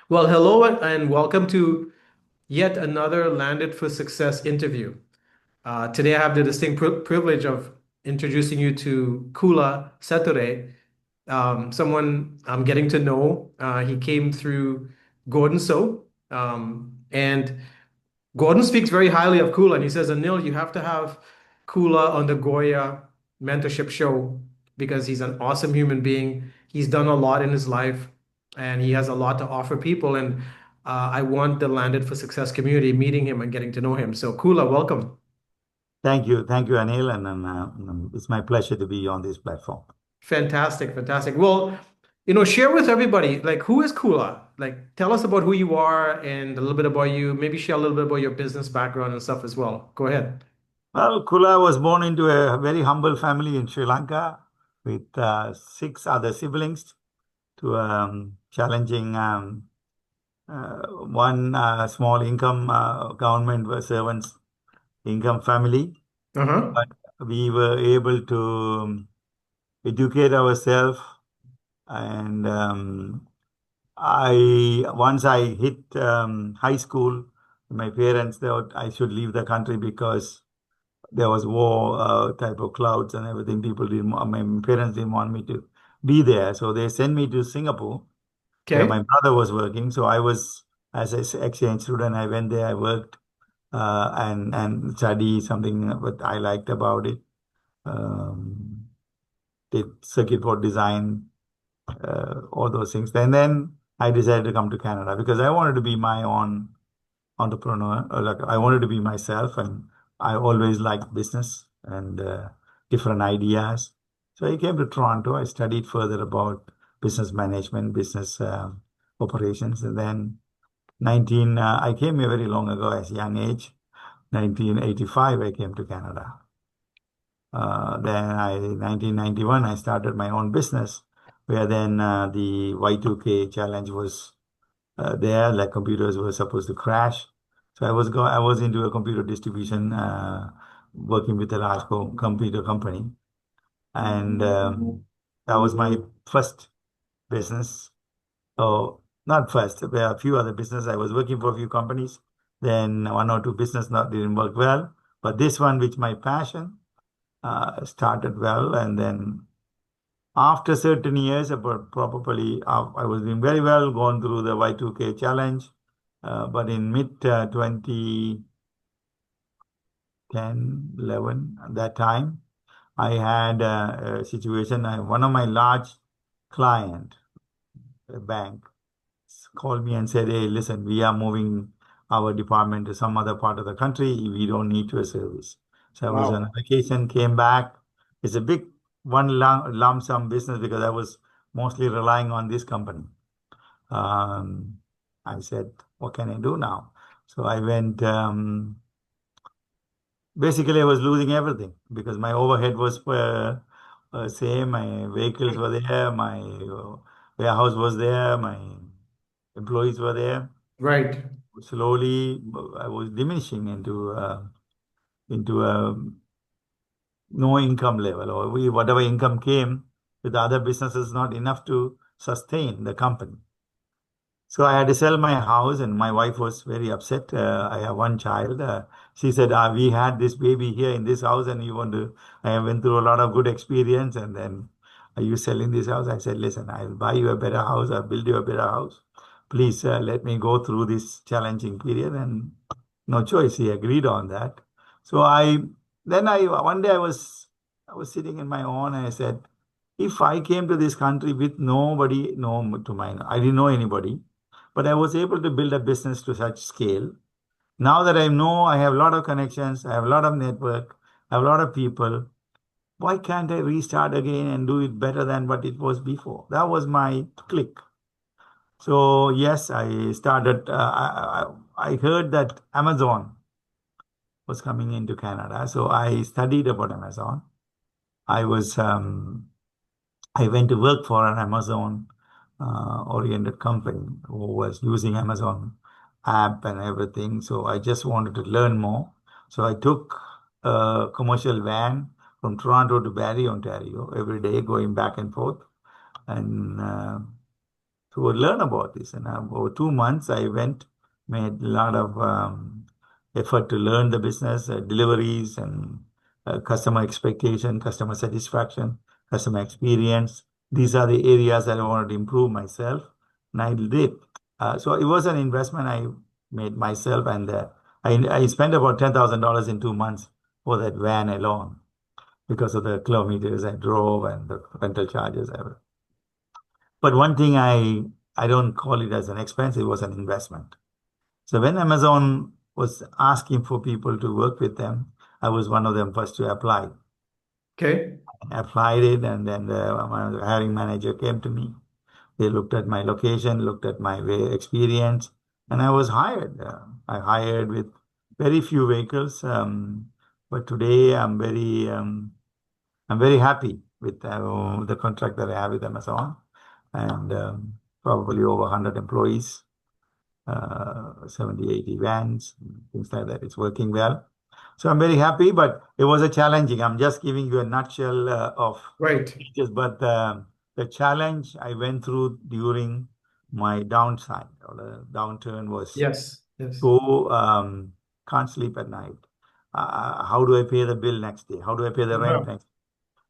Well, hello and welcome to yet another Landed for Success interview. Today, I have the distinct privilege of introducing you to Kula Sethure, someone I'm getting to know. He came through Gordon So, and Gordon speaks very highly of Kula, and he says, Anil, you have to have Kula on the Goya mentorship show because he's an awesome human being. He's done a lot in his life, and he has a lot to offer people. And I want the Landed for Success community meeting him and getting to know him. So, Kula, welcome. Thank you, Anil, and it's my pleasure to be on this platform. Fantastic, fantastic. Well, share with everybody, like, who is Kula? Like, tell us about who you are and a little bit about you. Maybe share a little bit about your business background and stuff as well. Go ahead. Well, Kula was born into a very humble family in Sri Lanka with six other siblings to challenging one small income government servants income family. Uh-huh. But we were able to educate ourselves, and I once I hit high school, my parents thought I should leave the country because there was war type of clouds and everything. People didn't, my parents didn't want me to be there. So they sent me to Singapore where my Okay. brother was working. So I was, as an exchange student, I went there, I worked and studied something what I liked about it. Um, did circuit board design, all those things. And then I decided to come to Canada because I wanted to be my own entrepreneur. Like I wanted to be myself, and I always liked business and different ideas. So I came to Toronto. I studied further about business management, business operations, and then I came here very long ago as a young age. 1985, I came to Canada. Then 1991, I started my own business, where then the Y2K challenge was there, like computers were supposed to crash. So I was into a computer distribution, working with a large computer company, and that was my first business. Oh, not first. There were a few other business. I was working for a few companies. Then one or two business not didn't work well, but this one, which my passion, started well, and then after certain years, about probably I was doing very well, gone through the Y2K challenge. But in mid 2010, 11, at that time, I had a situation. One of my large client, a bank, called me and said, "Hey, listen, we are moving our department to some other part of the country. We don't need your service." So I was on Wow. vacation, came back. It's a big lump sum business because I was mostly relying on this company. Um, I said, "What can I do now?" So I went. Basically, I was losing everything because my overhead was same. My vehicles were there. My warehouse was there. My employees were there. Right. Slowly, I was diminishing into a no income level, or whatever income came with the other businesses not enough to sustain the company. So I had to sell my house, and my wife was very upset. I have one child. She said, "We had this baby here in this house, and you want to." I went through a lot of good experience, and then are you selling this house? I said, "Listen, I'll buy you a better house. I'll build you a better house. Please let me go through this challenging period." And no choice. He agreed on that. So I one day I was sitting in my own, and I said, if I came to this country with nobody, no to mine, I didn't know anybody, but I was able to build a business to such scale. Now that I know I have a lot of connections, I have a lot of network, I have a lot of people, why can't I restart again and do it better than what it was before? That was my click. So yes, I started. I heard that Amazon was coming into Canada, so I studied about Amazon. I was I went to work for an Amazon oriented company who was using Amazon app and everything. So I just wanted to learn more. So I took a commercial van from Toronto to Barrie, Ontario every day, going back and forth. And to learn about this. And over 2 months, I went, made a lot of effort to learn the business, deliveries, and customer expectation, customer satisfaction, customer experience. These are the areas that I wanted to improve myself, and I did. So it was an investment I made myself, and I spent about $10,000 in 2 months for that van alone because of the kilometers I drove and the rental charges. But one thing I don't call it as an expense, it was an investment. So when Amazon was asking for people to work with them, I was one of them first to apply. Okay. I applied it, and then the hiring manager came to me. They looked at my location, looked at my experience, and I was hired. I hired with very few vehicles, but today I'm very happy with the contract that I have with Amazon, and probably over 100 employees, 70, 80 vans, things like that. It's working well. So I'm very happy, but it was a challenging. I'm just giving you a nutshell of Right. features, but the challenge I went through during my downside or the downturn was Yes. Yes. so can't sleep at night. How do I pay the bill next day? How do I pay the rent Wow. next?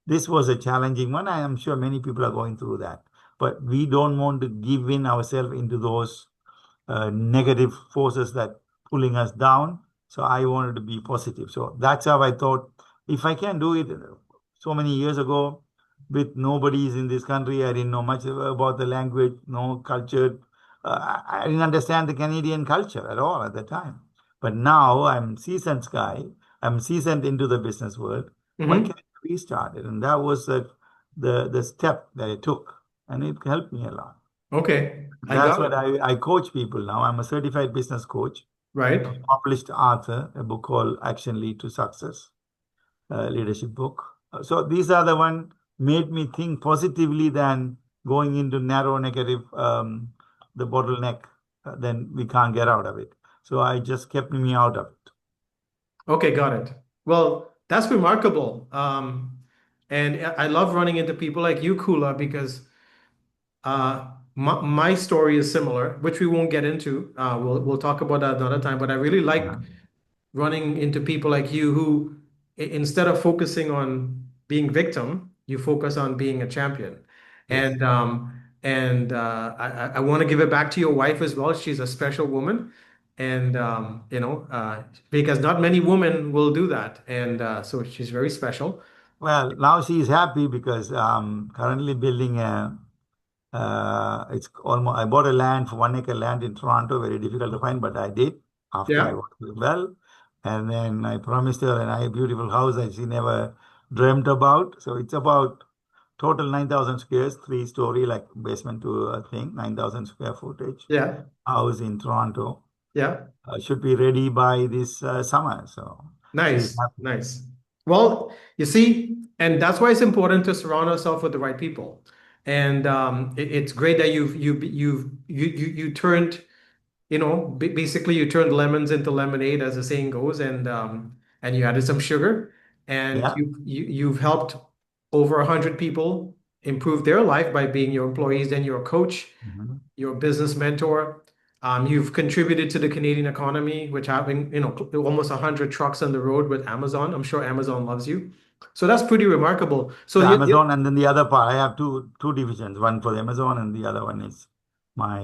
This was a challenging one. I am sure many people are going through that, but we don't want to give in ourselves into those negative forces that pulling us down. So I wanted to be positive. So that's how I thought if I can do it so many years ago with nobody's in this country, I didn't know much about the language, no culture. I didn't understand the Canadian culture at all at the time. But now I'm seasoned guy. I'm seasoned into the business world. Why Hmm. can't we start it? And that was the step that I took, and it helped me a lot. Okay. I That's got what it. I coach people now. I'm a certified business coach, Right. a published author, a book called Action Lead to Success, a leadership book. So these are the one made me think positively than going into narrow negative, the bottleneck, then we can't get out of it. So I just kept me out of it. Okay, got it. Well, that's remarkable. And I love running into people like you, Kula, because my story is similar, which we won't get into. We'll talk about that another time. But I really like Uh-huh. running into people like you who, instead of focusing on being victim, you focus on being a champion. Yes. And I want to give it back to your wife as well. She's a special woman, and because not many women will do that, and so she's very special. Well, now she is happy because currently building it's almost, I bought a land for 1 acre land in Toronto, very difficult to find, but I did after I Yeah, worked well. And then I promised her a beautiful house that she never dreamt about. So it's about total 9,000 squares, 3 story, like basement to a thing, 9,000 square footage yeah, house in Toronto. yeah. Should be ready by this summer. So she's Nice, happy. nice. Well, you see, and that's why it's important to surround ourselves with the right people. And it's great that you turned, basically you turned lemons into lemonade, as the saying goes, and you added some sugar, and Yeah. you've helped over 100 people improve their life by being your employees. Then you're a coach, Mhm. you're a business mentor. You've contributed to the Canadian economy, which having, almost 100 trucks on the road with Amazon. I'm sure Amazon loves you. So that's pretty remarkable. So So you Amazon, and then the other part, I have two divisions, one for Amazon and the other one is my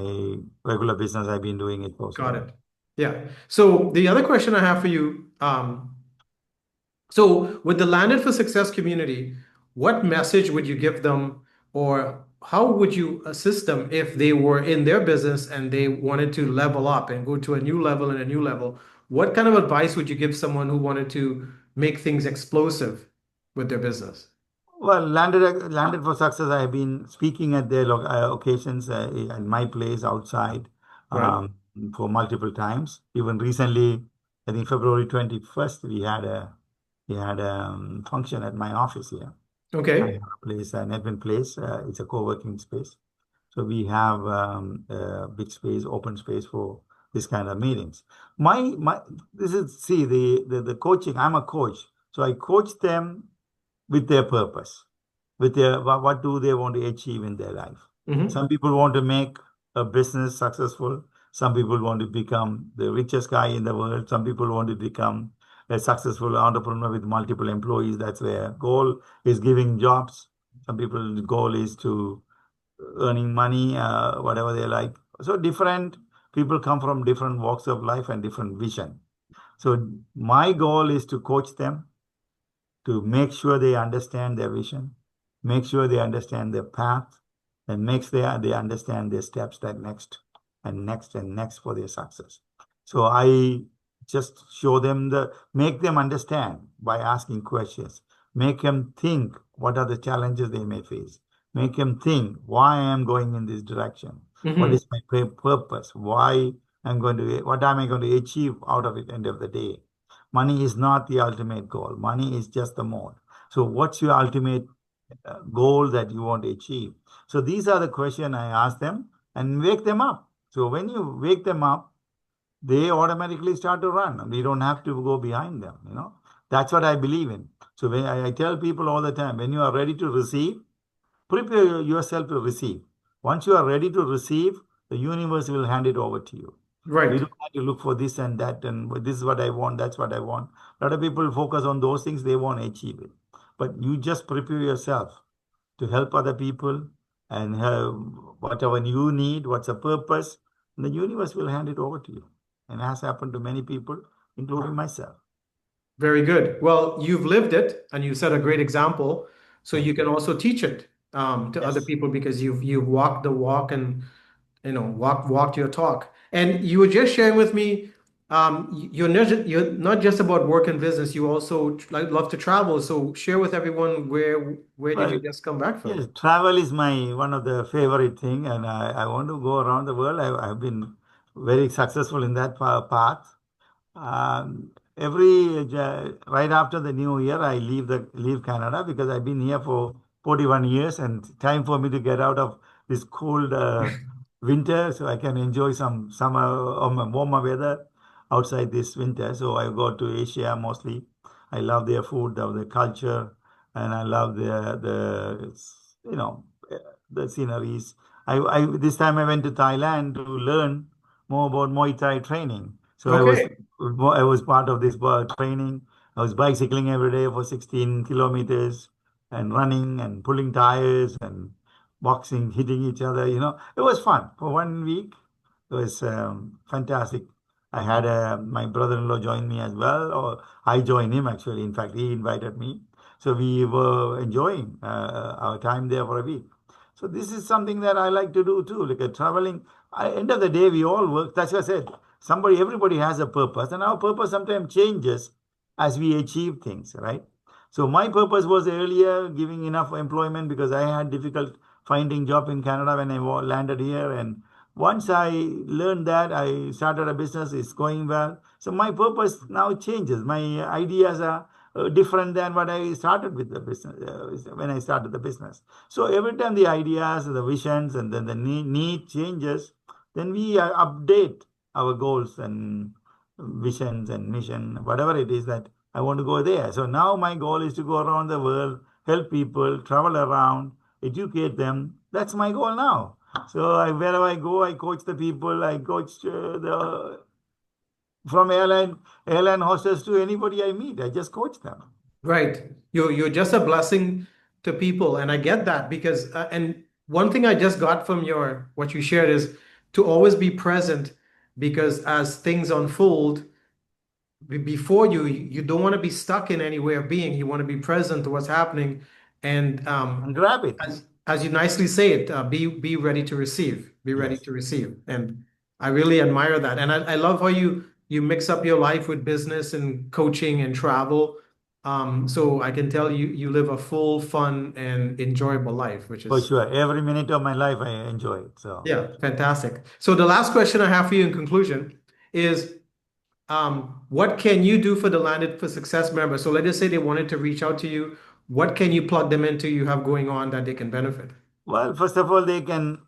regular business. I've been doing it for so got long. it. Yeah. So the other question I have for you, so with the Landed for Success community, what message would you give them, or how would you assist them if they were in their business and they wanted to level up and go to a new level and a new level? What kind of advice would you give someone who wanted to make things explosive with their business? Well, landed for success. I've been speaking at their occasions at my place outside Right? um, for multiple times. Even recently, I think February 21st, we had a function at my office here. I Okay. have a place, an admin place. It's a co-working space. So we have a big space, open space for this kind of meetings. My this is see the coaching. I'm a coach, so I coach them with their purpose, with their what do they want to achieve in their life. Hmm. Some people want to make a business successful. Some people want to become the richest guy in the world. Some people want to become a successful entrepreneur with multiple employees. That's their goal is giving jobs. Some people, the goal is to earning money, whatever they like. So different people come from different walks of life and different vision. So my goal is to coach them to make sure they understand their vision, make sure they understand their path, and they understand their steps that next and next and next for their success. So I just show them make them understand by asking questions, make them think what are the challenges they may face, make them think why I am going in this direction, what Hmm. is my purpose, what am I going to achieve out of it end of the day. Money is not the ultimate goal. Money is just the mode. So, what's your ultimate goal that you want to achieve? So, these are the questions I ask them and wake them up. So, when you wake them up, they automatically start to run. We don't have to go behind them, you know. That's what I believe in. So, when I tell people all the time, when you are ready to receive, prepare yourself to receive. Once you are ready to receive, the universe will hand it over to you. You Right. don't have to look for this and that, and this is what I want, that's what I want. A lot of people focus on those things, they won't achieve it. But you just prepare yourself to help other people and have whatever you need, what's the purpose, and the universe will hand it over to you. And it has happened to many people, including myself. Very good. Well, you've lived it and you set a great example. So you Thank can you. also teach it to other Yes. people because you've walked the walk and walked your talk. And you were just sharing with me, you're not just about work and business. You also like love to travel. So share with everyone where did you Well, just come back yes, from? travel is my one of the favorite thing, and I want to go around the world. I've been very successful in that path. Right after the new year, I leave Canada because I've been here for 41 years, and time for me to get out of this cold winter, so I can enjoy some summer or warmer weather outside this winter. So I go to Asia mostly. I love their food, love their culture, and I love you know the sceneries. I this time I went to Thailand to learn more about Muay Thai training. So Okay. I was part of this training. I was bicycling every day for 16 kilometers and running and pulling tires and boxing, hitting each other. You know, it was fun for 1 week. It was fantastic. I had my brother-in-law join me as well, or I joined him actually. In fact, he invited me. So we were enjoying our time there for a week. So this is something that I like to do too, like traveling. End of the day, we all work. That's what I said. Everybody has a purpose, and our purpose sometimes changes as we achieve things, right? So my purpose was earlier giving enough employment because I had difficult finding job in Canada when I landed here, and once I learned that, I started a business. It's going well. So my purpose now changes. My ideas are different than what I started with the business when I started the business. So every time the ideas, the visions, and then the need changes, then we update our goals and visions and mission, whatever it is that I want to go there. So now my goal is to go around the world, help people, travel around, educate them. That's my goal now. So wherever I go, I coach the people. I coach the from airline hostess to anybody I meet. I just coach them. Right. You're just a blessing to people, and I get that because and one thing I just got from your what you shared is to always be present because as things unfold before you don't want to be stuck in any way of being. You want to be present to what's happening, and And grab it. as you nicely say it, be ready to receive. Be ready Yes, to receive, and I really admire that. And I love how you mix up your life with business and coaching and travel. So I can tell you live a full, fun, and enjoyable life, which for is sure. Every minute of my life, I enjoy it. So, yeah, fantastic. So the last question I have for you in conclusion is what can you do for the Landed for Success member? So let's just say they wanted to reach out to you. What can you plug them into you have going on that they can benefit? well, first of all, they can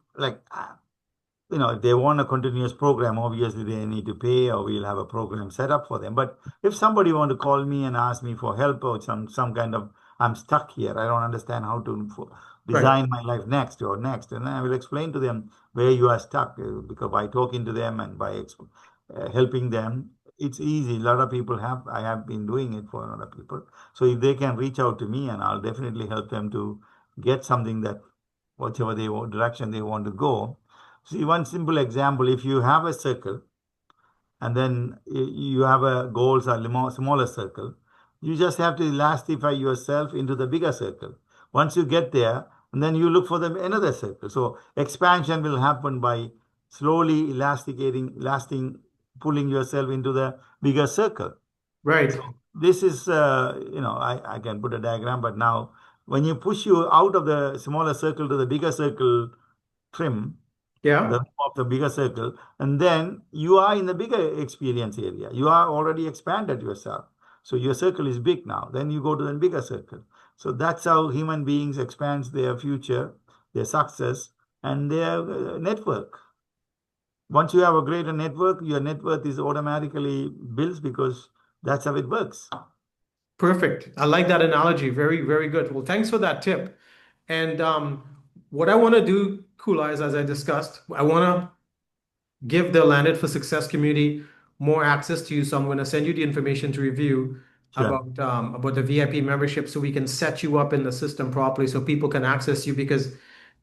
if they want a continuous program, obviously they need to pay, or we'll have a program set up for them. But if somebody want to call me and ask me for help or some kind of I'm stuck here, I don't understand how to Right. design my life next or next. And I will explain to them where you are stuck because by talking to them and by helping them, it's easy. A lot of people have, I have been doing it for a lot of people. So if they can reach out to me, and I'll definitely help them to get something that whichever they want, direction they want to go. See, one simple example, if you have a circle, and then you have a goals are smaller circle, you just have to elastify yourself into the bigger circle. Once you get there, and then you look for them another circle. So expansion will happen by slowly pulling yourself into the bigger circle. Right. So this is, I can put a diagram, but now when you push you out of the smaller circle to the bigger circle trim, the Yeah. rim of the bigger circle, and then you are in the bigger experience area. You are already expanded yourself. So your circle is big now. Then you go to the bigger circle. So that's how human beings expands their future, their success, and their network. Once you have a greater network, your net worth is automatically built because that's how it works. Perfect. I like that analogy. Very, very good. Well, thanks for that tip. And what I want to do, Kula, is as I discussed, I want to give the Landed for Success community more access to you. So I'm going to send you the information to review Sure. about the VIP membership so we can set you up in the system properly so people can access you because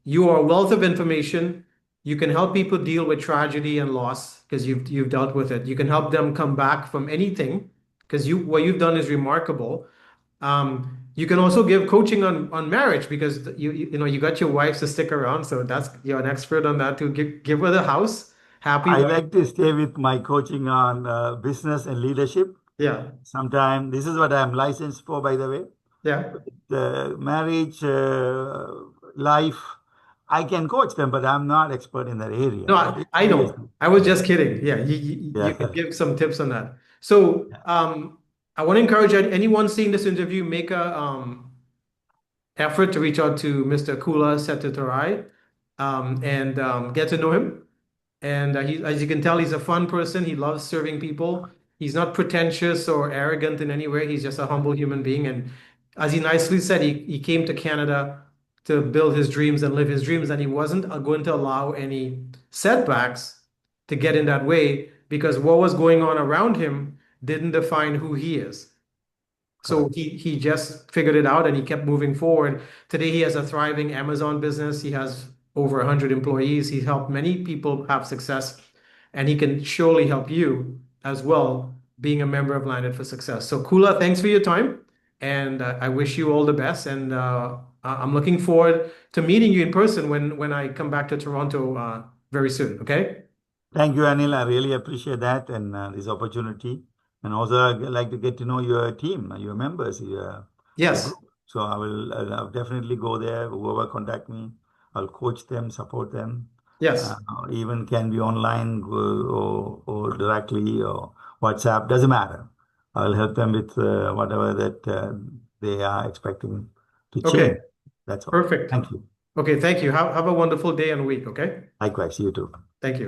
you are a wealth of information. You can help people deal with tragedy and loss because you've dealt with it. You can help them come back from anything because what you've done is remarkable. You can also give coaching on marriage because you got your wife to stick around, so that's you're an expert on that too. Give her the house, happy I wife. like to stay with my coaching on business and leadership. Yeah, Sometime this is what I'm licensed for, by the way. yeah. The marriage life, I can coach them, but I'm not expert in that area. No, But I know. seriously, I was yeah, just kidding. Yeah, you can yeah, give some tips on that. So, yeah. I want to encourage anyone seeing this interview make a effort to reach out to Mr. Kula Setutarai and get to know him. And as you can tell, he's a fun person. He loves serving people. He's not pretentious or arrogant in any way. He's just a humble human being. And as he nicely said, he came to Canada to build his dreams and live his dreams. And he wasn't going to allow any setbacks to get in that way because what was going on around him didn't define who he is. So Correct. he just figured it out and he kept moving forward. Today he has a thriving Amazon business. He has over 100 employees. He's helped many people have success, and he can surely help you as well, being a member of Landed for Success. So Kula, thanks for your time, and I wish you all the best. And I'm looking forward to meeting you in person when I come back to Toronto very soon. Okay? Thank you, Anil. I really appreciate that and this opportunity. And also, I'd like to get to know your team, your members, your Yes. group. So I'll definitely go there. Whoever contact me, I'll coach them, support them. Uh, Yes. Even can be online or directly or WhatsApp, doesn't matter. I'll help them with whatever that they are expecting to Okay. change. That's all. Perfect. Thank you. Okay. Thank you. Have a wonderful day and week. Okay. Likewise, you too. Thank you.